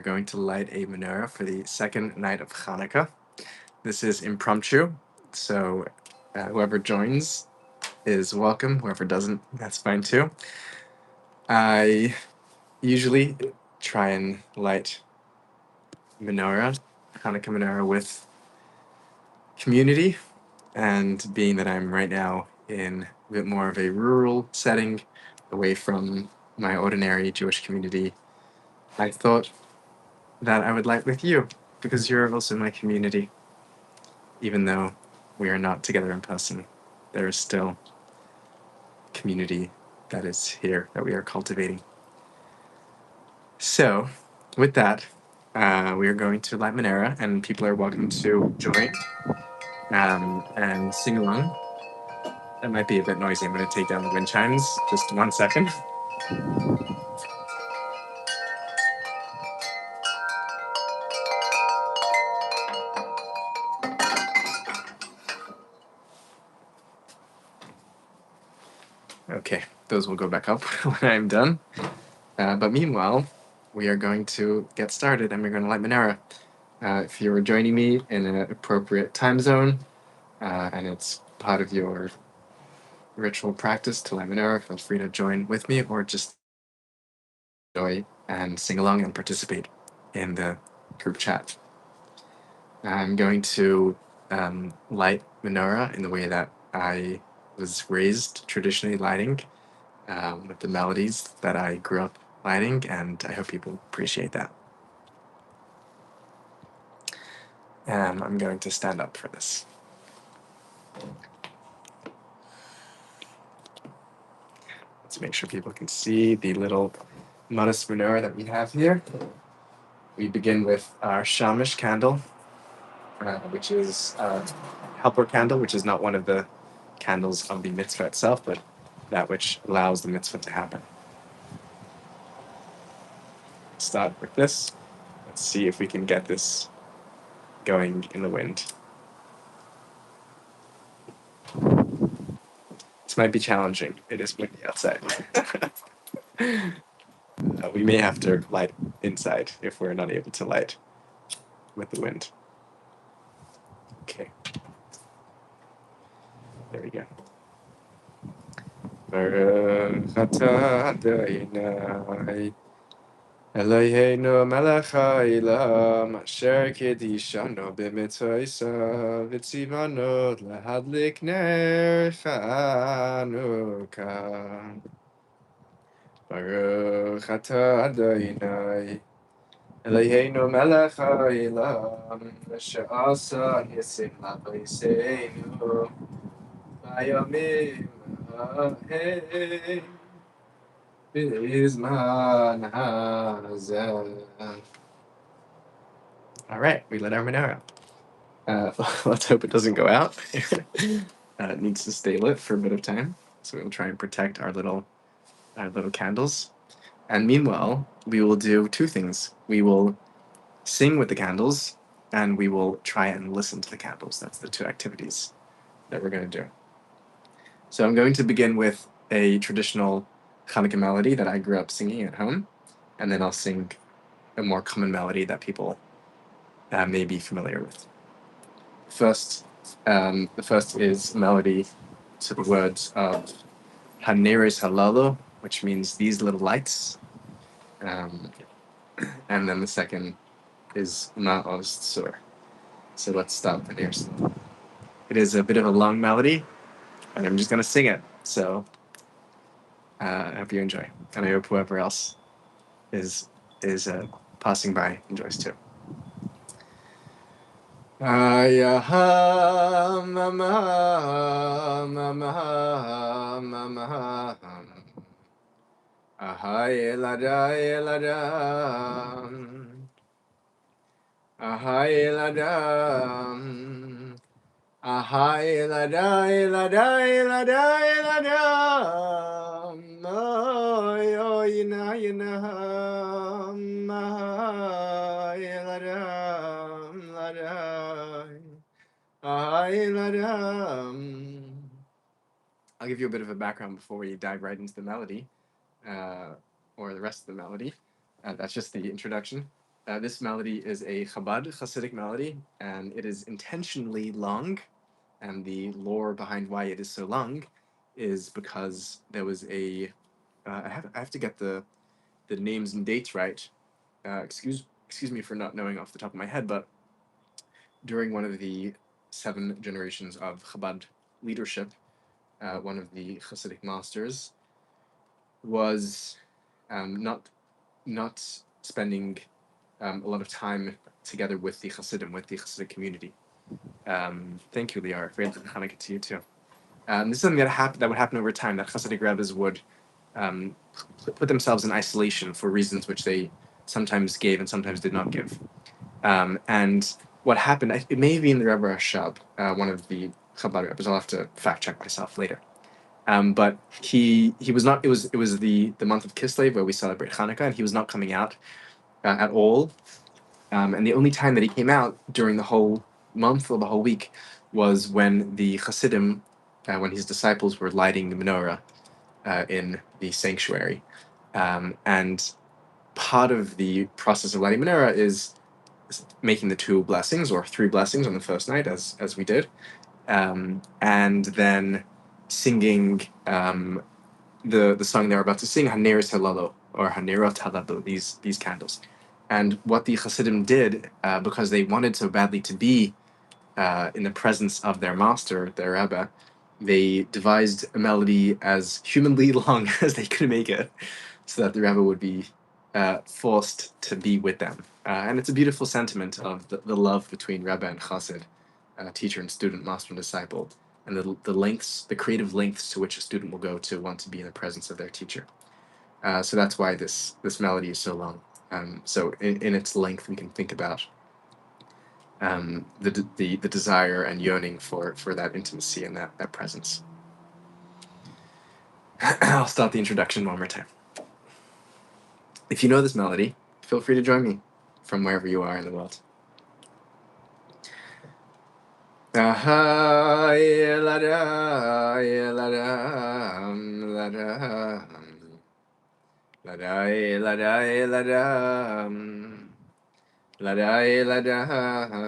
We're going to light a menorah for the second night of Chanukah. This is impromptu, so whoever joins is welcome. Whoever doesn't, that's fine too. I usually try and light Chanukah menorah with community, and being that I'm right now in a bit more of a rural setting, away from my ordinary Jewish community, I thought that I would light with you because you're also my community. Even though we are not together in person, there is still community that is here that we are cultivating. So, with that, we are going to light Menorah, and people are welcome to join and sing along. That might be a bit noisy. I'm going to take down the wind chimes. Just 1 second. Okay, those will go back up when I'm done. But meanwhile, we are going to get started, and we're going to light Menorah. If you're joining me in an appropriate time zone, and it's part of your ritual practice to light Menorah, feel free to join with me or just enjoy and sing along and participate in the group chat. I'm going to light Menorah in the way that I was raised traditionally lighting, with the melodies that I grew up lighting, and I hope people appreciate that. And I'm going to stand up for this. Let's make sure people can see the little modest menorah that we have here. We begin with our shamash candle, which is a helper candle, which is not one of the candles of the mitzvah itself, but that which allows the mitzvah to happen. Start with this. Let's see if we can get this going in the wind. This might be challenging. It is windy outside. We may have to light inside if we're not able to light with the wind. Okay. There we go. Baruch atah Adonai Eloheinu melech haolam asher kidishanu b'mitzvosav v'tzivanu lahadlik ner Chanukah. Baruch atah Adonai Eloheinu melech haolam asher asa nisim l'avoseinu bayomim ha'hem b'zman hazeh. All right, we lit our menorah. Let's hope it doesn't go out. It needs to stay lit for a bit of time, so we'll try and protect our little candles. And meanwhile, we will do two things. We will sing with the candles, and we will try and listen to the candles. That's the two activities that we're going to do. So I'm going to begin with a traditional Chanukah melody that I grew up singing at home, and then I'll sing a more common melody that people may be familiar with. The first is a melody to the words of Haneres Halalu, which means these little lights. And then the second is Ma'oz Sur. So let's start with Haneres Halalu. It is a bit of a long melody, and I'm just going to sing it. So I hope you enjoy. And I hope whoever else is passing by enjoys too. Ayaha mama mama mama ahai ladam ahai ladam ahai ladam oh yina ahai ladam. I'll give you a bit of a background before we dive right into the melody, or the rest of the melody. That's just the introduction. This melody is a Chabad Hasidic melody, and it is intentionally long. And the lore behind why it is so long is because there was a I have to get the names and dates right. Excuse me for not knowing off the top of my head, but during one of the 7 generations of Chabad leadership, one of the Hasidic masters was not spending a lot of time together with the Hasidim, with the Hasidic community. Thank you, Liara. Great Hanukkah to you too. This is something that would happen over time. That Hasidic rabbis would um, put themselves in isolation for reasons which they sometimes gave and sometimes did not give. And what happened? It may have been the Rebbe Rashab, one of the Chabad rabbis. I'll have to fact check myself later. But he was not. It was the month of Kislev where we celebrate Hanukkah, and he was not coming out at all. And the only time that he came out during the whole month or the whole week was when the Hasidim, when his disciples were lighting the menorah in the sanctuary. And part of the process of lighting menorah is making the 2 blessings or 3 blessings on the first night, as we did, and then singing the song they're about to sing, Haneres Halalo or Hanerot Halalo, these candles. And what the Hasidim did, because they wanted so badly to be in the presence of their master, their Rebbe, they devised a melody as humanly long as they could make it, so that the Rebbe would be forced to be with them. And it's a beautiful sentiment of the love between Rebbe and Chassid, teacher and student, master and disciple, and the creative lengths to which a student will go to want to be in the presence of their teacher. So that's why this melody is so long. So in its length, we can think about the desire and yearning for that intimacy and that presence. I'll start the introduction one more time. If you know this melody, feel free to join me from wherever you are in the world. Ladai ladam.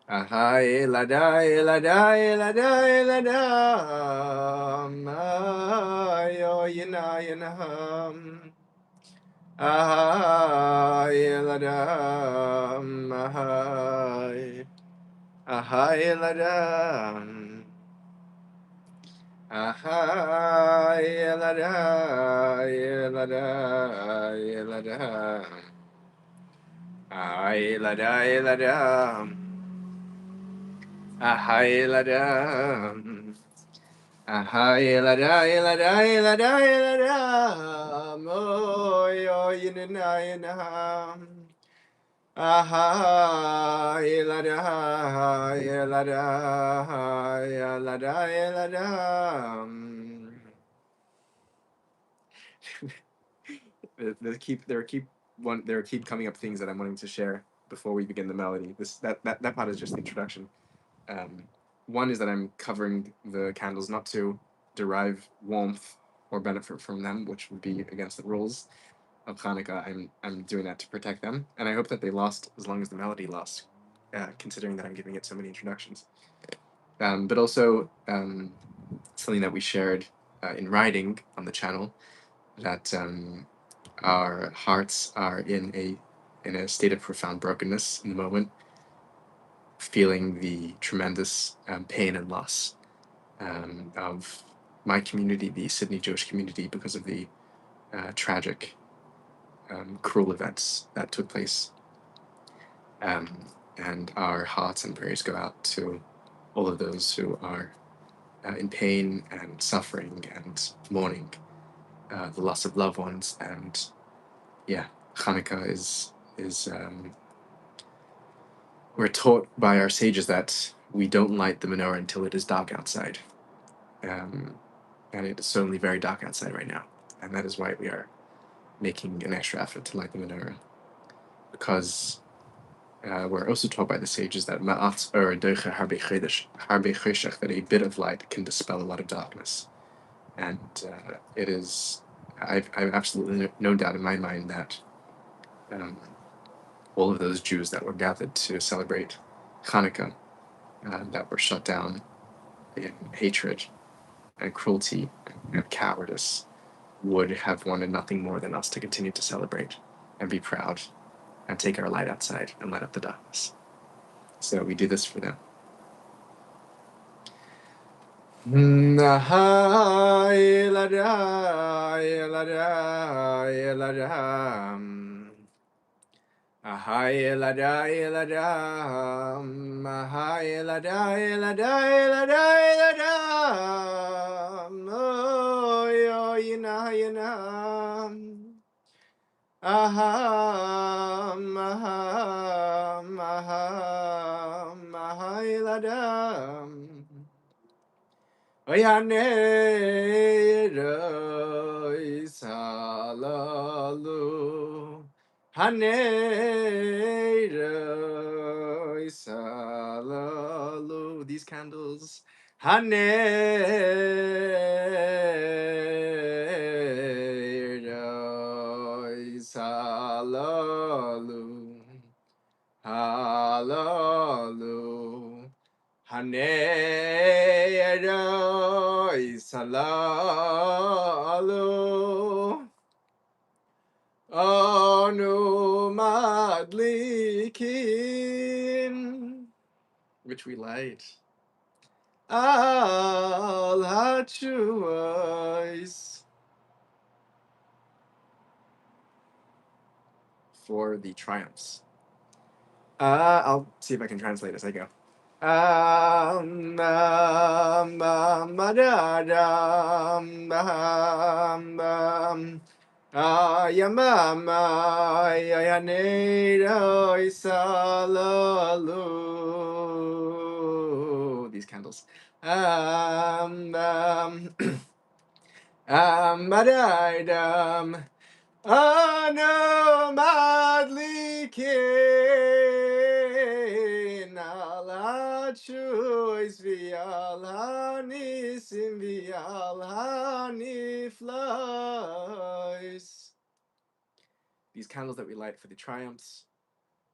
Ahai ladai ladai ladai ladam. Ayo yina yinaham. Ahai ladam. Ahai. Ahai ladam. Ahai ladai ladai ladam. Ahai ladai ladam. Ahai ladam. Ahai ladai ladai ladai ladam. Oh yo yinam. Ahai ladai ladai ladai ladam. There keep coming up things that I'm wanting to share before we begin the melody. That part is just the introduction. One is that I'm covering the candles not to derive warmth or benefit from them, which would be against the rules of Hanukkah. I'm doing that to protect them, and I hope that they last as long as the melody lasts, considering that I'm giving it so many introductions. But also something that we shared in writing on the channel, that our hearts are in a state of profound brokenness in the moment, feeling the tremendous pain and loss of my community, the Sydney Jewish community, because of the tragic, cruel events that took place. And our hearts and prayers go out to all of those who are in pain and suffering and mourning the loss of loved ones. And yeah, Hanukkah is we're taught by our sages that we don't light the menorah until it is dark outside. And it is certainly very dark outside right now. And that is why we are making an extra effort to light the menorah. Because we're also taught by the sages that that a bit of light can dispel a lot of darkness. And it is, I've absolutely no doubt in my mind that all of those Jews that were gathered to celebrate Chanukah, that were shut down in hatred and cruelty and cowardice, would have wanted nothing more than us to continue to celebrate and be proud and take our light outside and light up the darkness. So we do this for them. Ahai eladai eladam, ahai eladai eladai eladai eladam, oh yina yinam, aham aham aham ahai eladam, oyane rois halalu. Haneiro Salalu. These candles. Haneiro Salalu. Halalu. Haneiro Salalu. Anu madlikin, which we light. Al hachuos, for the triumphs. I'll see if I can translate as I go. Ayamama Yayanero Isalalu. These candles. Madaidam. Ano madlikin ala choice vial hanisim vial haniflois. These candles that we light for the triumphs,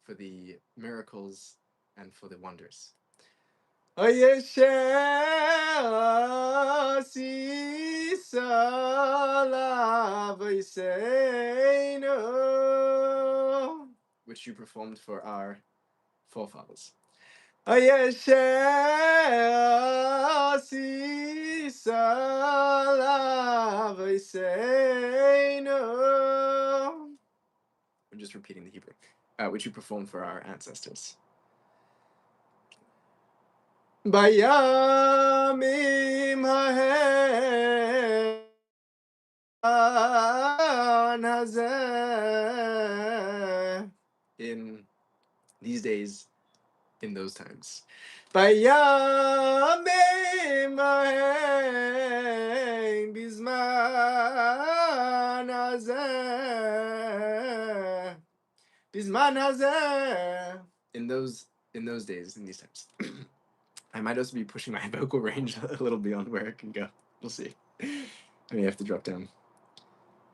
for the miracles, and for the wonders. Which you performed for our forefathers. I'm just repeating the Hebrew, which you performed for our ancestors. Bayamim hazeh, in these days, in those times. Bayamim bizman hazeh, bizman hazeh, in those days, in these times. I might also be pushing my vocal range a little beyond where it can go. We'll see. I may have to drop down.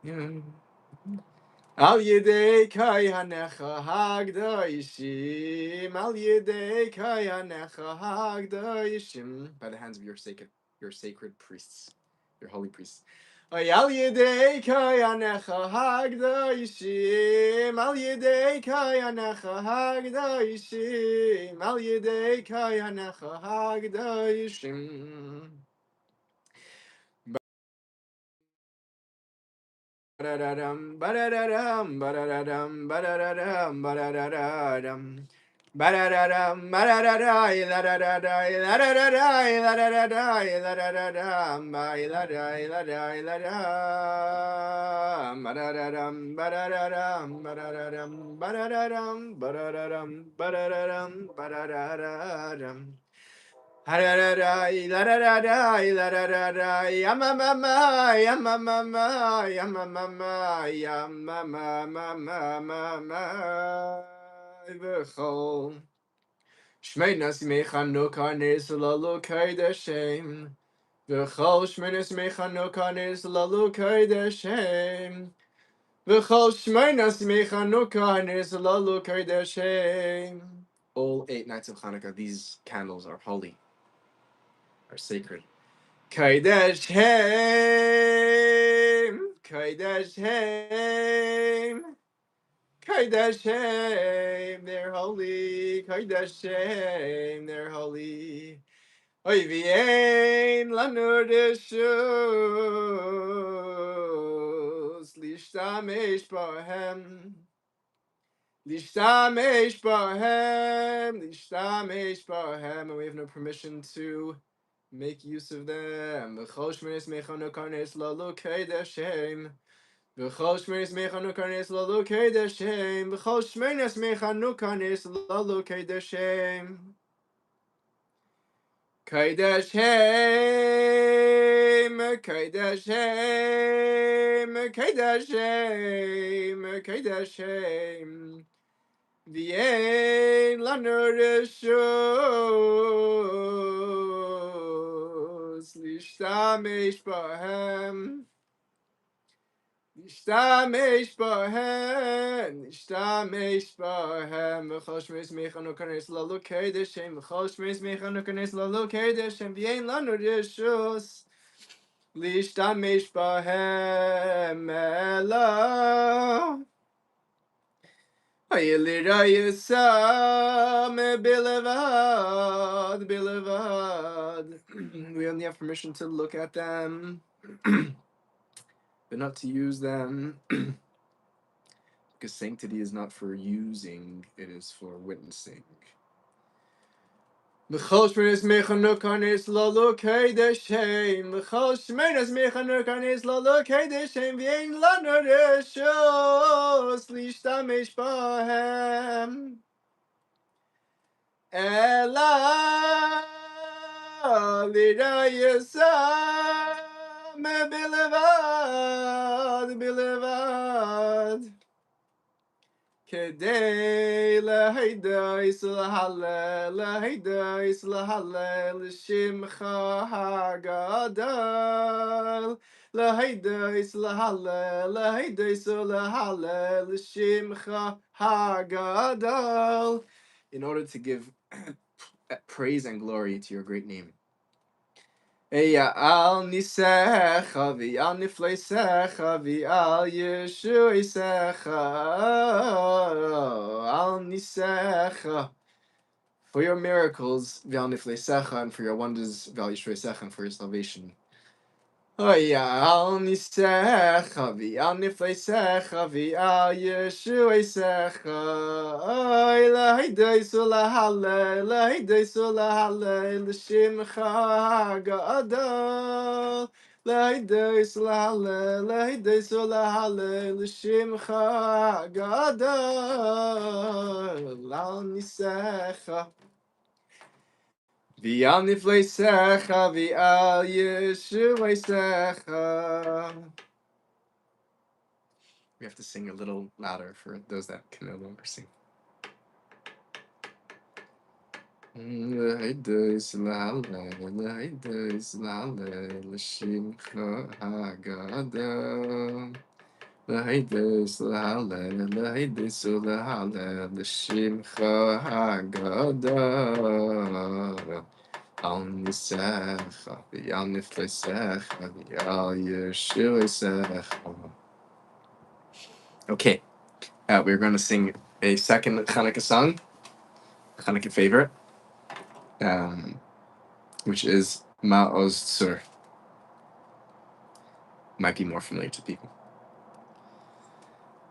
Yeah. Al yedei kayanecha hagdoishim, al yedei kayanecha hagdoishim, by the hands of your sacred priests, your holy priests. Al yedei kayanecha hagdoishim, al yedei kayanecha hagdoishim, al yedei kayanecha hagdoishim. Ba-da-da-dum, ba-da-da-dum, ba-da-da-dum, ba-da-da-dum, ba-da-da-da-dum. Ba-da-da-dum, ba-da-da-da, la-da-da-da, la-da-da-da, la-da-da-da, la-da-da-dum, ba-la-da, la-da, la-da. Ba-da-da-dum, ba-da-da-dum, ba-da-da-dum, ba-da-da-dum, ba-da-da-dum, ba-da-da-dum, ba-da-da-da-dum. Ha-da-da-da, la-da-da-da, la-da-da-da, yamamama, yamamama, yamamama, yamamama, v'chol. Shmeinas mechanukah nisalalu kaidashem. V'chol shmeinas mechanukah nisalalu kaidashem. V'chol shmeinas mechanukah nezlalu kaideshem. All 8 nights of Chanukah, these candles are holy, are sacred. Kaideshem, Kaideshem, Kaideshem, they're holy. Kaideshem, they're holy. Oy v'yein lanu rishus lishtamesh bahem. Lishtamesh bahem, lishtamesh bahem, and we have no permission to make use of them. V'chol shmiras mechanukah nezlalu kaideshem. V'chol shmiras mechanukah nezlalu kaideshem. V'chol shmiras mechanukah nezlalu kaideshem. Kaideshem, Kaideshem, Kaideshem, Kaideshem. V'yein lanu rishus lishtamesh bahem. Lishtamesh bahem, lishtamesh bahem. V'chol shmiras mechanukah nezlalu kaideshem. V'chol shmiras mechanukah nezlalu kaideshem. V'yein lanu rishus lishtamesh bahem ela. Hayelirayasam bilevad, bilevad. We only have permission to look at them, but not to use them. Because sanctity is not for using, it is for witnessing. V'chol shmiras mechanukah nezlalu kaideshem. V'chol shmiras mechanukah nezlalu kaideshem. V'yein lanu rishus lishtamesh bahem ela lirayasam bilevad, bilevad. Kedei lahaydos lahalel, lahaydos lahalel shimcha hagadol. Lahaydos lahalel, lahaydos lahalel shimcha hagadol. In order to give praise and glory to your great name. Eya al nisecha v'al nifleisecha v'al yeshuisecha al nisecha, for your miracles v'al nifleisecha, and for your wonders v'al yeshuisecha, and for your salvation. Oya al nisecha v'al nifleisecha v'al yeshuisecha lahaydos lahalel, lahaydos lahalel shimcha gadol. Lahaydos lahalel, lahaydos lahalel shimcha gadol al nisecha v'al nifleisecha v'al yeshuisecha. We have to sing a little louder for those that can no longer sing. Lahaydos lahalel, lahaydos lahalel shimcha hagadol. Lahaydos lahalel, lahaydos lahalel shimcha hagadol al nisecha v'al nifleisecha v'al yeshuisecha. Okay, we're going to sing a second Chanukah song, Chanukah favorite, which is Ma'oz Tzur. Might be more familiar to people.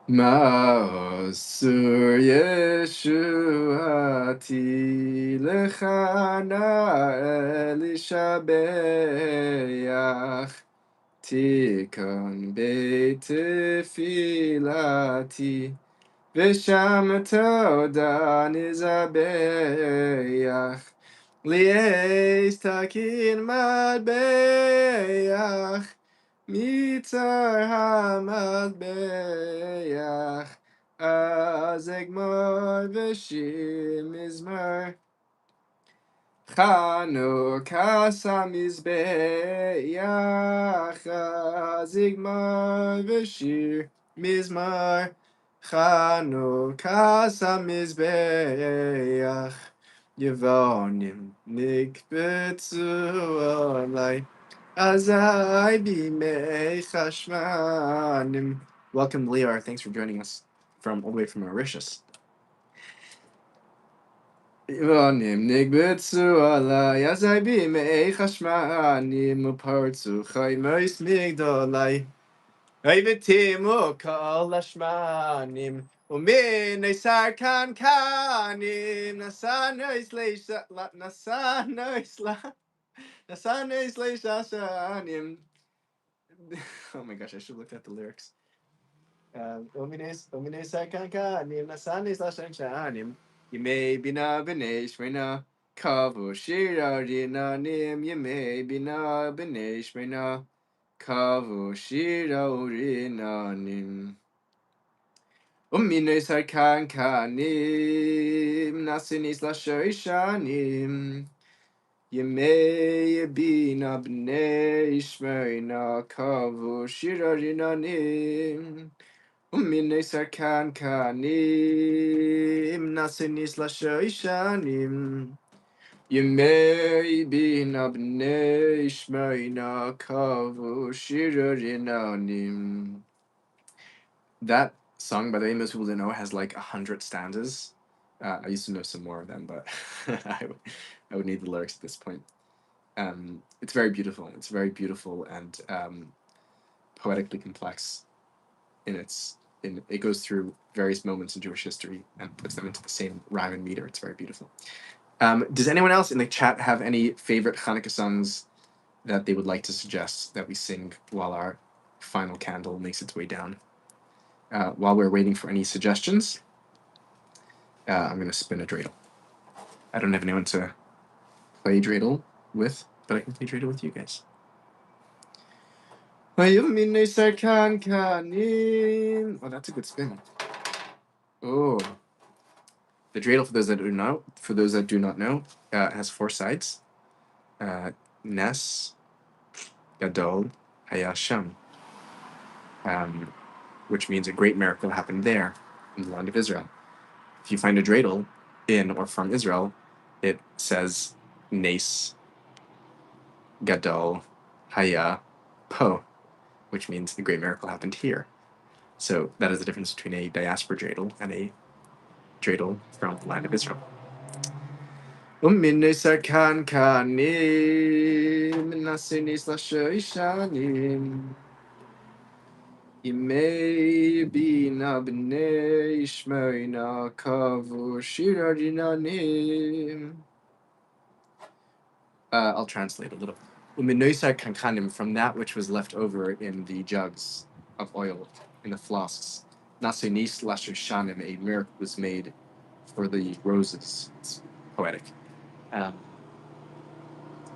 Ma'oz Tzur Yeshuati Lechana Elishabeach Tikon Beit Tefilati V'sham Toda Nizabeach Li'ez Takin Madbeach Mitzar HaMadbeach Azegmar V'shir Mizmar Chanukah Samizbeach Azegmar V'shir Mizmar Chanukah Samizbeach Yevonim Nikbetzu Alai Azai Bimei Chashmanim. Welcome, Leor. Thanks for joining us from all the way from Mauritius. Yevonim Nikbetzu Alai Azai Bimei Chashmanim Upartzu Chaymois Migdolai Vayvetimu kol hashmanim uminei sarkan kanim nasanois leishashanim. Oh my gosh, I should have looked at the lyrics. Uminei sarkan kanim nasanois leishashanim. Yimei bina b'nei shmeina kavu shira rinanim. Yimei bina b'nei shmeina kavu shira urinanim. Umine sarkan kanim nasinis lashoishanim. Yemei bina b'nei shmerina kavu shira rinanim. Umine sarkan kanim nasinis lashoishanim. Yemei bina b'nei shmerina kavu shira rinanim. That song, by the way, most people didn't know, has like 100 stanzas. I used to know some more of them, but I would need the lyrics at this point. It's very beautiful. It's very beautiful and poetically complex. It goes through various moments in Jewish history and puts them into the same rhyme and meter. It's very beautiful. Does anyone else in the chat have any favorite Hanukkah songs that they would like to suggest that we sing while our final candle makes its way down? While we're waiting for any suggestions, I'm going to spin a dreidel. I don't have anyone to play dreidel with, but I can play dreidel with you guys. Oh, that's a good spin. Oh, the dreidel, for those that do not know, has 4 sides. Nes, Gadol, Hayasham, which means a great miracle happened there in the land of Israel. If you find a dreidel in or from Israel, it says Nes, Gadol, Haya, Po, which means a great miracle happened here. So that is the difference between a diaspora dreidel and a dreidel from the land of Israel. Imei bina b'nei shmerina kavu shira rinanim. I'll translate a little. Uminoisar kankanim, from that which was left over in the jugs of oil, in the flasks. Nasinis lashushanim, a miracle was made for the roses. It's poetic.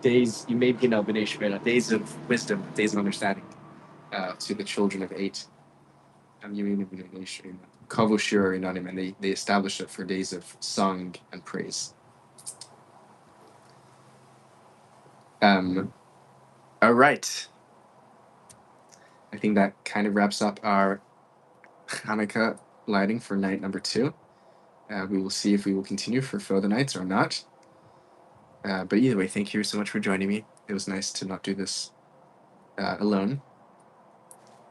Days, you made bina b'nei shmerina, days of wisdom, days of understanding, to the children of 8. Kavu shira rinanim, and they established it for days of song and praise. All right. I think that kind of wraps up our Hanukkah lighting for night number 2. We will see if we will continue for further nights or not. But either way, thank you so much for joining me. It was nice to not do this alone.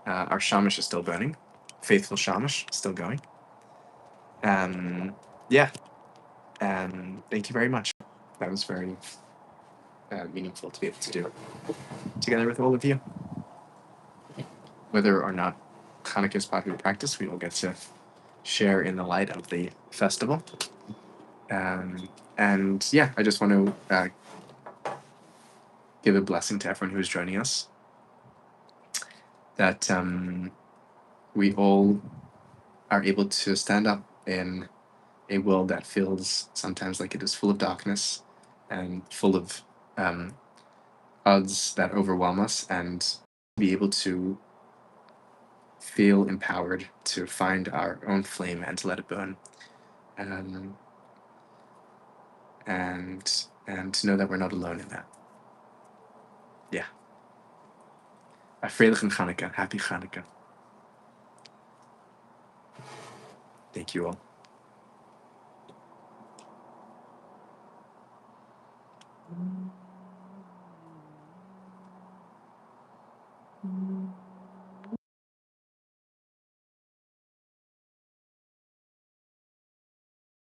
Our shamash is still burning. Faithful shamash, still going. Yeah. Thank you very much. That was very meaningful to be able to do together with all of you. Whether or not Hanukkah is popular practice, we will get to share in the light of the festival. And yeah, I just want to give a blessing to everyone who is joining us, that we all are able to stand up in a world that feels sometimes like it is full of darkness and full of odds that overwhelm us, and be able to feel empowered to find our own flame and to let it burn, and to know that we're not alone in that. Yeah. A Freilichen Chanukah. Happy Chanukah. Thank you all.